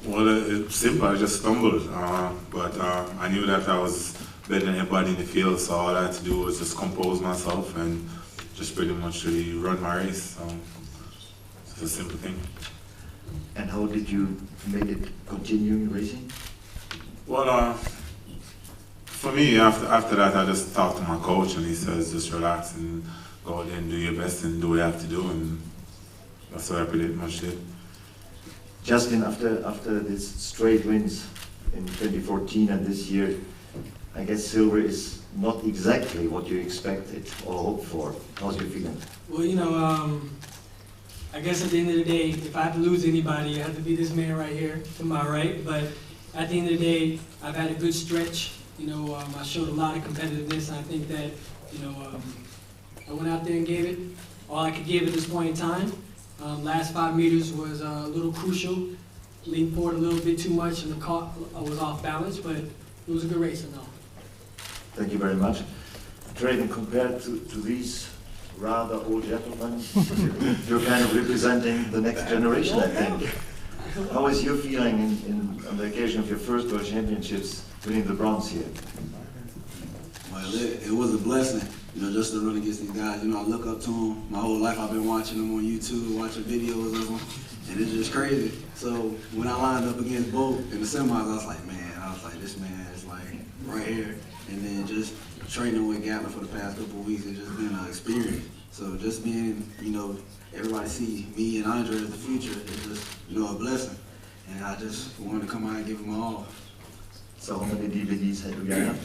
Well, it's simple. I just stumbled, but I knew that I was better than everybody in the field, so all I had to do was just compose myself and just pretty much really run my race. So it's a simple thing. And how did you make it continuing racing? Well, for me, after that, I just talked to my coach, and he says just relax and go out there and do your best and do what you have to do, and that's what I pretty much did. Justin, after these straight wins in 2014 and this year, I guess silver is not exactly what you expected or hoped for. How's your feeling? Well, you know, I guess at the end of the day, if I have to lose anybody, it has to be this man right here to my right. But at the end of the day, I've had a good stretch. You know, I showed a lot of competitiveness. And I think that, you know, I went out there and gave it all I could give at this point in time. Last 5 meters was a little crucial. Leaned forward a little bit too much, and the car was off balance. But it was a good race, I know. Thank you very much. Traden, compared to these rather old gentlemen, you're kind of representing the next generation, I think. How is your feeling on the occasion of your first World Championships, winning the bronze here? Well, it was a blessing, you know, just to run against these guys. You know, I look up to them. My whole life I've been watching them on YouTube, watching videos of them, and it's just crazy. So when I lined up against Bo in the semis, I was like, this man is like right here. And then just training with Gatlin for the past couple of weeks has just been an experience. So just being, you know, everybody see me and Andre as the future is just, you know, a blessing. And I just wanted to come out and give them my all. So how many DVDs do you have?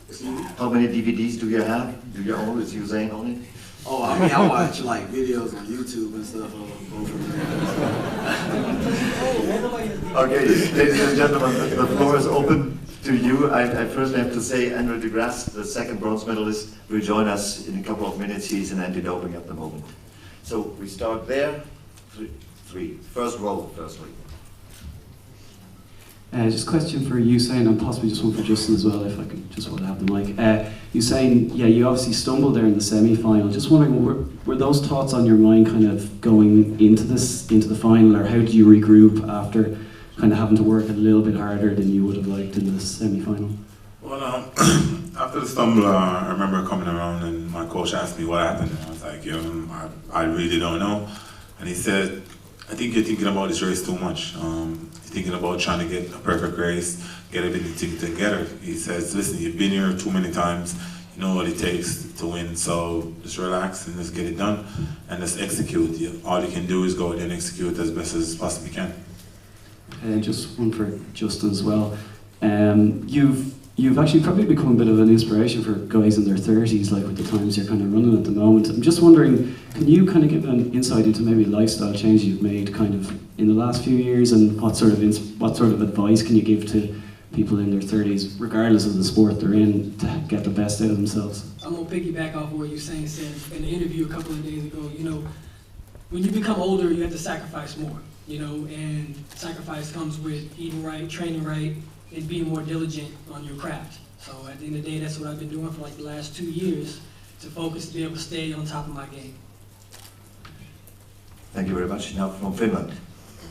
Excuse me? How many DVDs do you have? Do you own? Is Usain on it? Oh, I mean, I watch like videos on YouTube and stuff of both of them. Okay, ladies and gentlemen, the floor is open to you. I first have to say Andre de Grasse, the second bronze medalist, will join us in a couple of minutes. He's in anti-doping at the moment. So we start there. Three. First row, firstly. Just a question for Usain and possibly just one for Justin as well, if I could just want to have the mic. Usain, yeah, you obviously stumbled there in the semi-final. Just wondering, were those thoughts on your mind kind of going into the final, or how did you regroup after kind of having to work a little bit harder than you would have liked in the semi-final? Well, after the stumble, I remember coming around and my coach asked me what happened. And I was like, I really don't know. And he said, I think you're thinking about this race too much. You're thinking about trying to get a perfect race, get everything together. He says, listen, you've been here too many times. You know what it takes to win, so just relax and just get it done and just execute. All you can do is go out there and execute as best as possibly can. And just one for Justin as well. You've actually probably become a bit of an inspiration for guys in their 30s, like with the times you're kind of running at the moment. I'm just wondering, can you kind of give an insight into maybe lifestyle change you've made kind of in the last few years, and what sort of advice can you give to people in their 30s, regardless of the sport they're in, to get the best out of themselves? I'm gonna piggyback off what Usain said in the interview a couple of days ago. You know, when you become older, you have to sacrifice more. You know, and sacrifice comes with eating right, training right, and being more diligent on your craft. So at the end of the day, that's what I've been doing for like the last 2 years, to focus, to be able to stay on top of my game. Thank you very much. Now from Finland.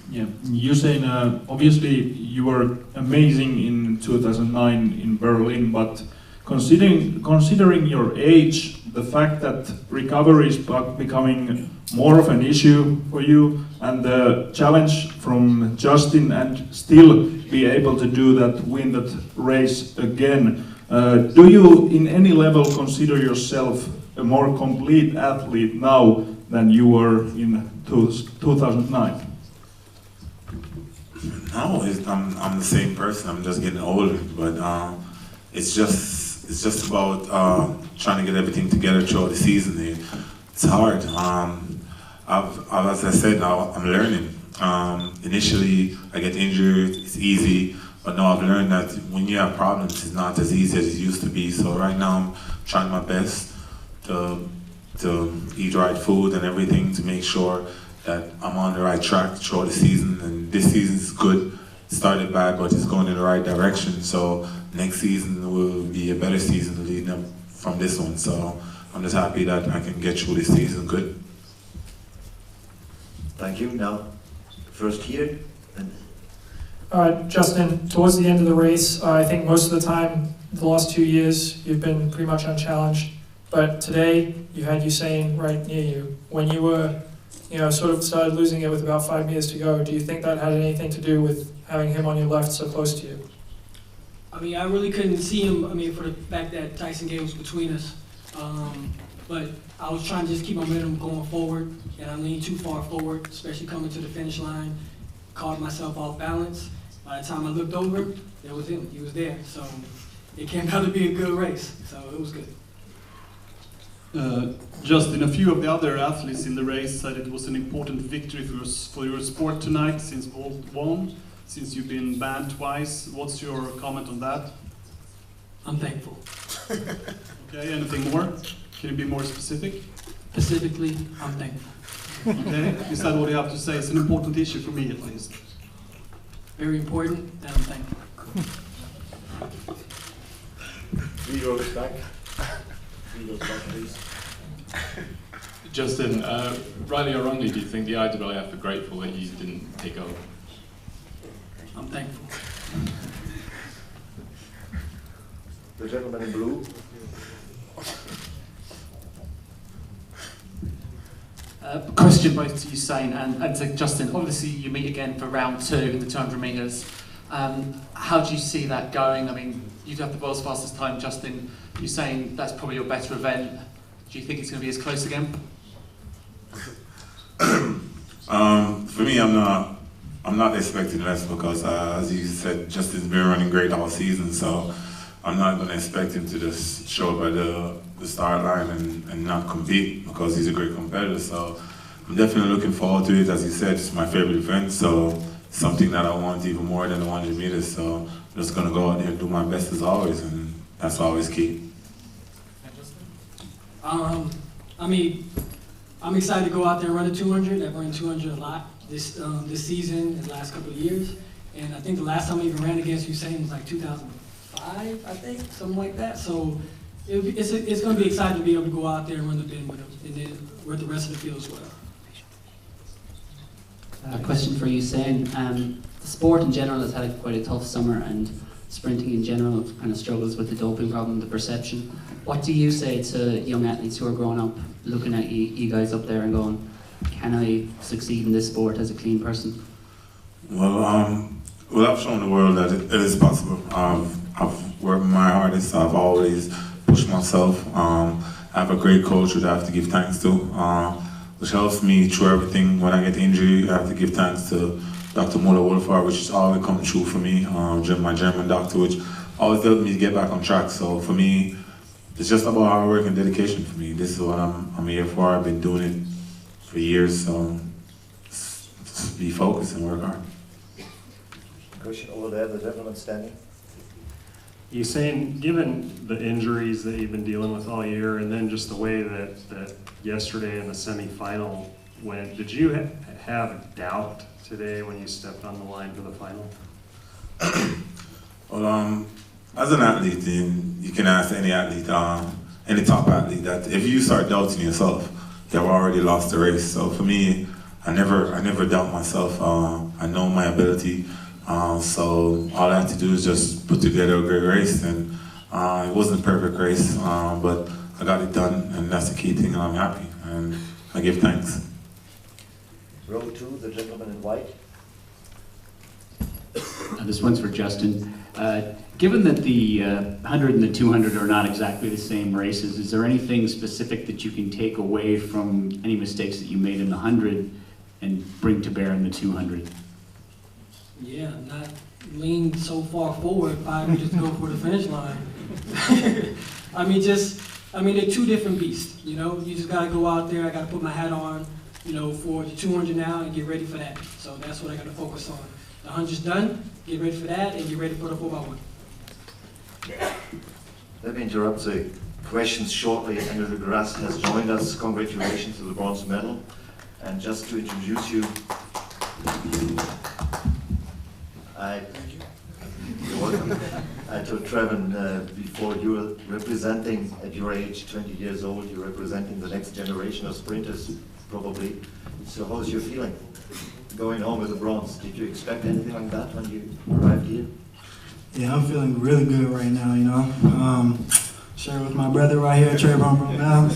Yeah, Usain, obviously you were amazing in 2009 in Berlin, but considering your age, the fact that recovery is becoming more of an issue for you, and the challenge from Justin, and still be able to do that, win that race again, do you in any level consider yourself a more complete athlete now than you were in 2009? No, I'm the same person. I'm just getting older, but it's just about trying to get everything together throughout the season. It's hard. As I said, now I'm learning. Initially, I get injured. It's easy, but now I've learned that when you have problems, it's not as easy as it used to be. So right now, I'm trying my best to eat right food and everything to make sure that I'm on the right track throughout the season. And this season is good. It started bad, but it's going in the right direction. So next season will be a better season leading up from this one. So I'm just happy that I can get through this season good. Thank you. Now, first here, and Justin, towards the end of the race, I think most of the time, the last 2 years, you've been pretty much unchallenged. But today, you had Usain right near you. When you were, sort of started losing it with about 5 meters to go, do you think that had anything to do with having him on your left so close to you? I mean, I really couldn't see him, for the fact that Tyson Gay was between us. But I was trying to just keep my momentum going forward, and I leaned too far forward, especially coming to the finish line. Caught myself off balance. By the time I looked over, there was him. He was there. So it came out to be a good race. So it was good. Justin, a few of the other athletes in the race said it was an important victory for your sport tonight since Bolt won, since you've been banned twice. What's your comment on that? I'm thankful. Okay, anything more? Can you be more specific? Specifically, I'm thankful. Okay, is that what you have to say? It's an important issue for me, at least. Very important, and I'm thankful. 3 rows back. 3 rows back, please. Justin, rightly or wrongly, do you think the IAAF are grateful that you didn't take over? I'm thankful. The gentleman in blue. Question both to Usain and to Justin. Obviously, you meet again for round 2 in the 200 metres. How do you see that going? I mean, you'd have the world's fastest time, Justin. Usain, that's probably your better event. Do you think it's going to be as close again? For me, I'm not expecting less because, as you said, Justin's been running great all season, so I'm not going to expect him to just show up at the start line and not compete because he's a great competitor. So I'm definitely looking forward to it. As you said, it's my favorite event, so something that I want even more than the 100 meters. So I'm just going to go out there and do my best as always, and that's always key. I'm excited to go out there and run the 200. I've run 200 a lot this season and the last couple of years. And I think the last time I even ran against Usain was like 2005, I think, something like that. So it's going to be exciting to be able to go out there and run the bend with him, and then with the rest of the field as well. A question for Usain. The sport in general has had quite a tough summer, and sprinting in general kind of struggles with the doping problem, the perception. What do you say to young athletes who are growing up, looking at you guys up there and going, can I succeed in this sport as a clean person? Well, I've shown the world that it is possible. I've worked my hardest. I've always pushed myself. I have a great coach that I have to give thanks to, which helps me through everything. When I get injured, I have to give thanks to Dr. Muller Wolfhard, which has always come true for me, my German doctor, which always helped me get back on track. So for me, it's just about hard work and dedication for me. This is what I'm here for. I've been doing it for years, so just be focused and work hard. Question over there, the gentleman standing. Usain, given the injuries that you've been dealing with all year, and then just the way that yesterday in the semifinal went, did you have doubt today when you stepped on the line for the final? Well, as an athlete, you can ask any athlete, any top athlete, that if you start doubting yourself, you have already lost the race. So for me, I never doubt myself. I know my ability. So all I have to do is just put together a great race, and it wasn't a perfect race, but I got it done, and that's the key thing, and I'm happy, and I give thanks. Row 2, the gentleman in white. This one's for Justin. Given that the 100 and the 200 are not exactly the same races, is there anything specific that you can take away from any mistakes that you made in the 100 and bring to bear in the 200? Yeah, not lean so far forward 5 meters to go for the finish line. They're two different beasts, you know? You just gotta go out there, I gotta put my hat on, for the 200 now and get ready for that. So that's what I gotta focus on. The 100's done, get ready for that, and get ready for the 4x1. Let me interrupt the questions shortly. Andrew de Grasse has joined us. Congratulations to the bronze medal. And just to introduce you, you're welcome. I told Trevin before, you're representing, at your age, 20 years old, you're representing the next generation of sprinters, probably. So how's your feeling? going home with a bronze. Did you expect anything like that when you arrived here? Yeah, I'm feeling really good right now, you know. Share with my brother right here, Trayvon Bromell.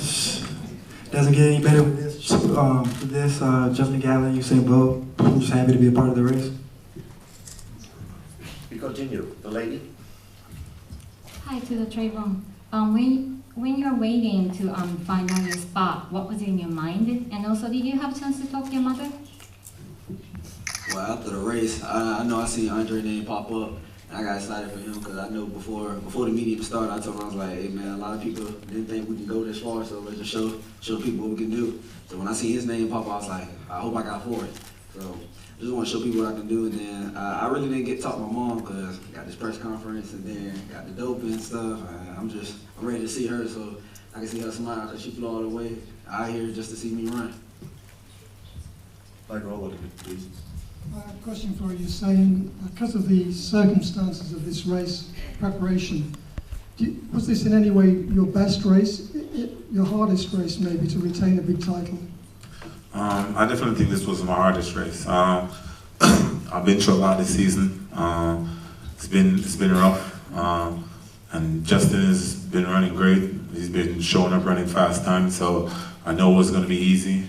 Doesn't get any better with this. Justin Gatlin, Usain Bolt. I'm just happy to be a part of the race. We continue. The lady. Hi to the Trayvon. When you're waiting to find out your spot, what was in your mind? And also, did you have a chance to talk to your mother? Well, after the race, I know I seen Andre's name pop up. I got excited for him because I know before the meeting started, I told him, I was like, hey man, a lot of people didn't think we can go this far, so let's just show people what we can do. So when I see his name pop up, I was like, I hope I got fourth. So I just want to show people what I can do. And then I really didn't get to talk to my mom because I got this press conference and then got the doping and stuff. I'm ready to see her so I can see her smile because she flew all the way out here just to see me run. Mike Roll, please. Question for you, saying because of the circumstances of this race preparation, was this in any way your best race, your hardest race maybe to retain a big title? I definitely think this was my hardest race. I've been through a lot this season. It's been rough, and Justin has been running great. He's been showing up running fast time, so I know it was going to be easy.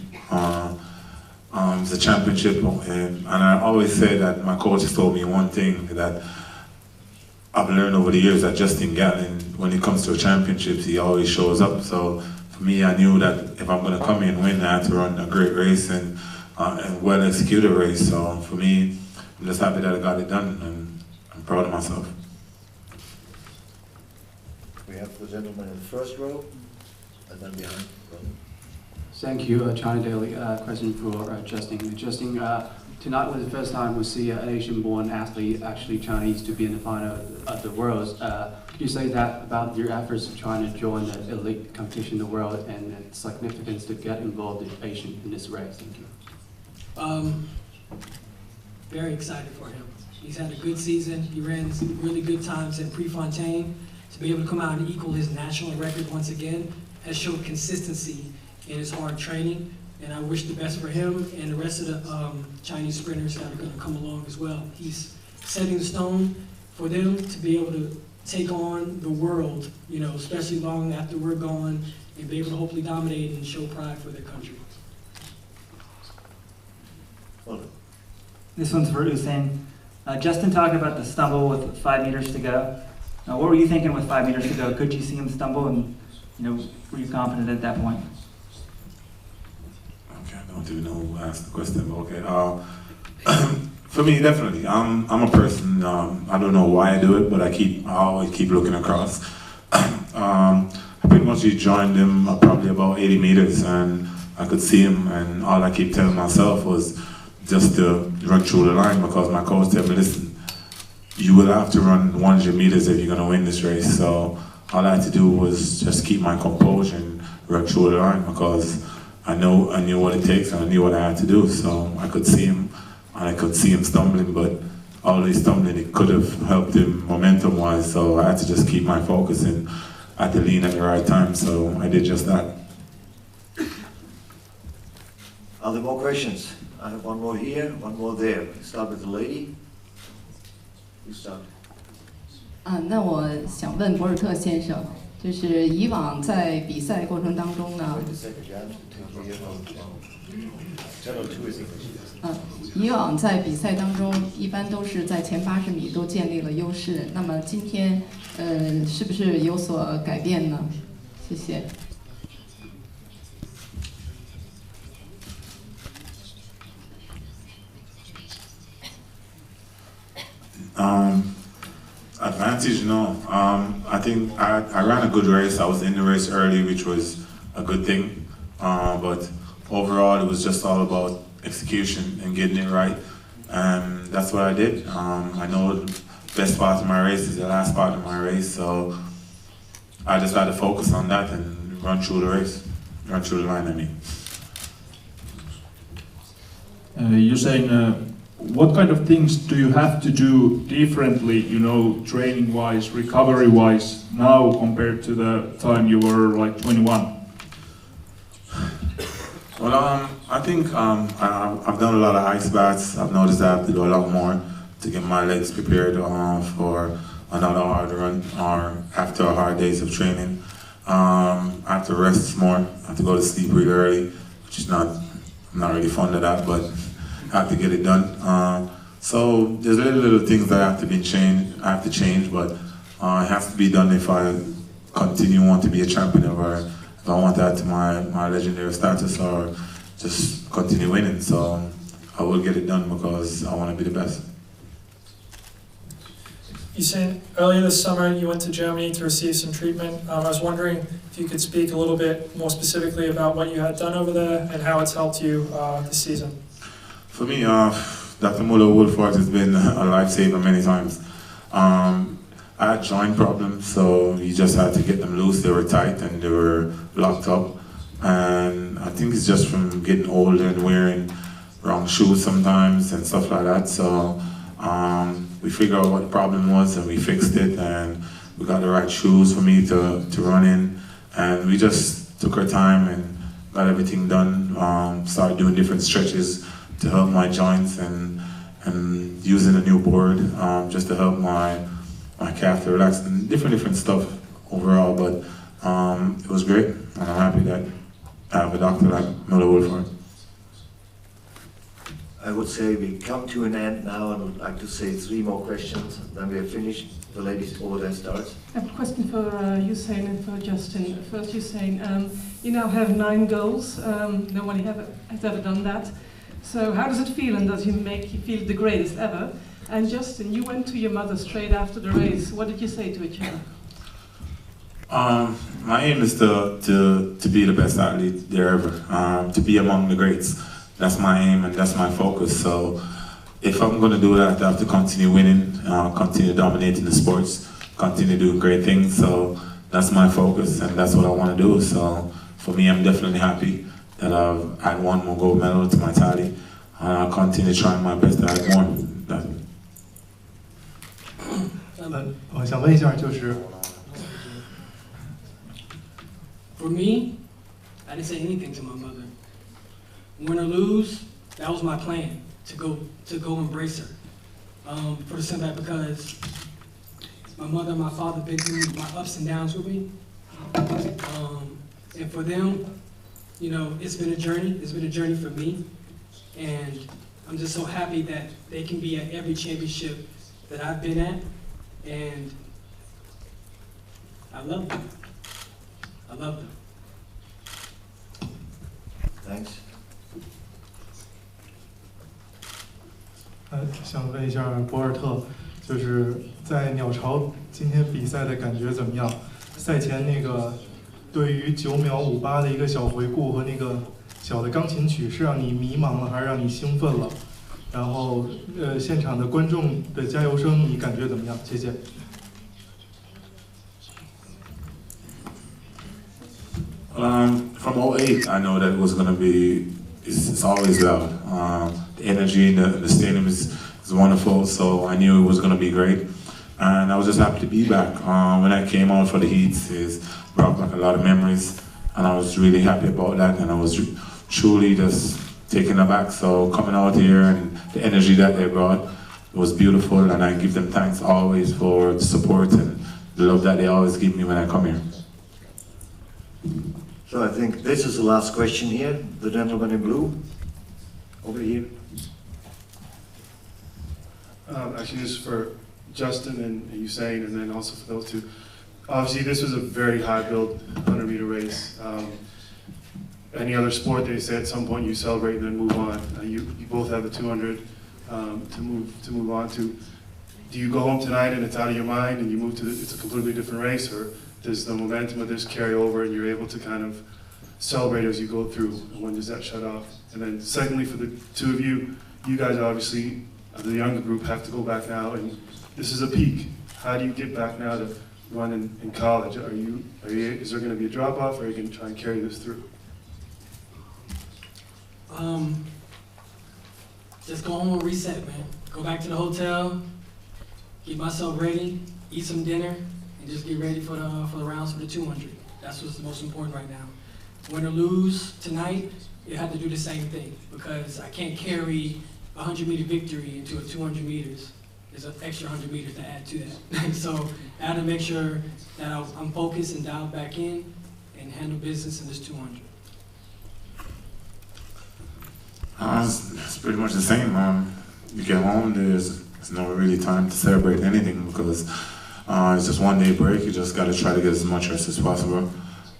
It's a championship, and I always say that my coach has told me one thing that I've learned over the years, that Justin Gatlin, when it comes to championships, he always shows up. So for me, I knew that if I'm going to come here and win, I had to run a great race and well-executed race. So for me, I'm just happy that I got it done, and I'm proud of myself. We have the gentleman in the first row, and then behind. Thank you, China Daily. Question for Justin. Justin, tonight was the first time we see an Asian-born athlete, actually Chinese, to be in the final of the Worlds. Could you say that about your efforts of trying to join the elite competition in the world and its significance to get involved in Asian in this race? Thank you. Very excited for him. He's had a good season. He ran some really good times in Prefontaine. To be able to come out and equal his national record once again has showed consistency in his hard training, and I wish the best for him and the rest of the Chinese sprinters that are going to come along as well. He's setting the stone for them to be able to take on the world, you know, especially long after we're gone, and be able to hopefully dominate and show pride for their country. This one's for Usain. Justin talked about the stumble with 5 meters to go. What were you thinking with 5 meters to go? Could you see him stumble, and were you confident at that point? I don't even know who asked the question, but okay. For me, definitely. I'm a person, I don't know why I do it, but I always keep looking across. I pretty much joined him probably about 80 meters, and I could see him, and all I keep telling myself was just to run through the line, because my coach said, listen, you will have to run 100 meters if you're going to win this race. So all I had to do was just keep my composure and run through the line, because I knew what it takes, and I knew what I had to do. So I could see him, and I could see him stumbling, but all this stumbling, it could have helped him momentum-wise. So I had to just keep my focus, and I had to lean at the right time. So I did just that. Are there more questions? I have one more here, one more there. We start with the lady. You start. 那我想问博尔特先生，就是以往在比赛过程当中呢，以往在比赛当中一般都是在前80米都建立了优势。那么今天，是不是有所改变呢？谢谢。Advantage, no. I think I ran a good race. I was in the race early, which was a good thing. But overall, it was just all about execution and getting it right. And that's what I did. I know the best part of my race is the last part of my race, so I just had to focus on that and run through the race, run through the line, I mean. You're saying, what kind of things do you have to do differently, training-wise, recovery-wise, now compared to the time you were like 21? Well, I think I've done a lot of ice baths. I've noticed I have to do a lot more to get my legs prepared for another hard run or after hard days of training. I have to rest more. I have to go to sleep really early, which is I'm not really fond of that, but I have to get it done. So there's little things that have to change, but it has to be done if I want to be a champion, or if I want to add to my legendary status, or just continue winning. So I will get it done because I want to be the best. You said earlier this summer you went to Germany to receive some treatment. I was wondering if you could speak a little bit more specifically about what you had done over there and how it's helped you this season. For me, Dr. Muller-Woolford has been a lifesaver many times. I had joint problems, so you just had to get them loose. They were tight and they were locked up. And I think it's just from getting older and wearing wrong shoes sometimes and stuff like that. So we figured out what the problem was and we fixed it, and we got the right shoes for me to run in. And we just took our time and got everything done. Started doing different stretches to help my joints, and using a new board just to help my calf to relax, and different stuff overall. But it was great, and I'm happy that I have a doctor like Muller-Woolford. I would say we come to an end now, and would like to say 3 more questions, then we are finished. The ladies over there start. I have a question for Usain and for Justin. First, Usain, you now have 9 goals. Nobody has ever done that. So how does it feel, and does it make you feel the greatest ever? And Justin, you went to your mother straight after the race. What did you say to each other? My aim is to be the best athlete there ever, to be among the greats. That's my aim and that's my focus. So if I'm going to do that, I have to continue winning, continue dominating the sports, continue doing great things. So that's my focus and that's what I want to do. So for me, I'm definitely happy that I've had 1 more gold medal to my tally. I'll continue trying my best to add more. 我想问一下，就是 For me, I didn't say anything to my mother. Win or lose, that was my plan, to go embrace her. For the simple fact because my mother and my father been through my ups and downs with me. And for them, you know, it's been a journey. It's been a journey for me. And I'm just so happy that they can be at every championship that I've been at. And I love them. I love them. Thanks. 想问一下博尔特，就是在鸟巢今天比赛的感觉怎么样？赛前那个对于9秒58的一个小回顾和那个小的钢琴曲，是让你迷茫了，还是让你兴奋了？然后现场的观众的加油声，你感觉怎么样？谢谢。From 08, I know that it was going to be, it's always loud. The energy in the stadium is wonderful, so I knew it was going to be great. And I was just happy to be back. When I came out for the heats, it brought back a lot of memories, and I was really happy about that, and I was truly just taken aback. So coming out here and the energy that they brought was beautiful, and I give them thanks always for the support and the love that they always give me when I come here. So I think this is the last question here. The gentleman in blue, over here. Actually, this is for Justin and Usain, and then also for those two. Obviously, this was a very high build 100-meter race. Any other sport, they say at some point you celebrate and then move on. You both have the 200 to move on to. Do you go home tonight and it's out of your mind and you move to it's a completely different race, or does the momentum of this carry over and you're able to kind of celebrate as you go through? When does that shut off? And then secondly, for the two of you, you guys obviously, the younger group, have to go back now, and this is a peak. How do you get back now to run in college? Is there going to be a drop off, or are you going to try and carry this through? Just go home and reset, man. Go back to the hotel, get myself ready, eat some dinner, and just get ready for the rounds for the 200. That's what's the most important right now. Win or lose tonight, it had to do the same thing, because I can't carry a 100-meter victory into a 200 meters. There's an extra 100 meters to add to that. So I had to make sure that I'm focused and dialed back in and handle business in this 200. It's pretty much the same. You get home, there's no really time to celebrate anything, because it's just 1 day break. You just got to try to get as much rest as possible.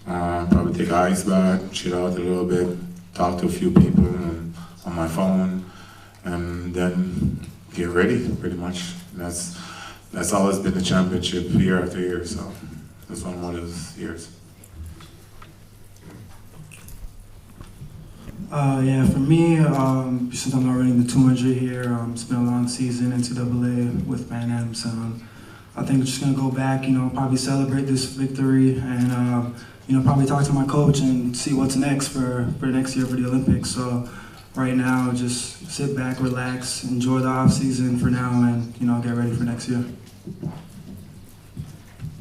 Probably take an ice bath, chill out a little bit, talk to a few people on my phone, and then get ready, pretty much. That's always been the championship year after year, so that's one of those years. Yeah, for me, since I'm already in the 200 here, it's been a long season in NCAA with Pan Am, so I think we're just gonna go back, probably celebrate this victory, and probably talk to my coach and see what's next for next year for the Olympics. So right now, just sit back, relax, enjoy the off season for now, and get ready for next year.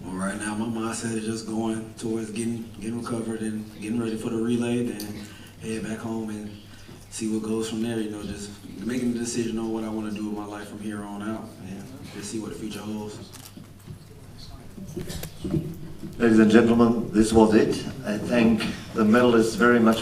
Well, right now my mindset is just going towards getting recovered and getting ready for the relay, then head back home and see what goes from there. Just making the decision on what I want to do with my life from here on out, and just see what the future holds. Ladies and gentlemen, this was it. I thank the medalists very much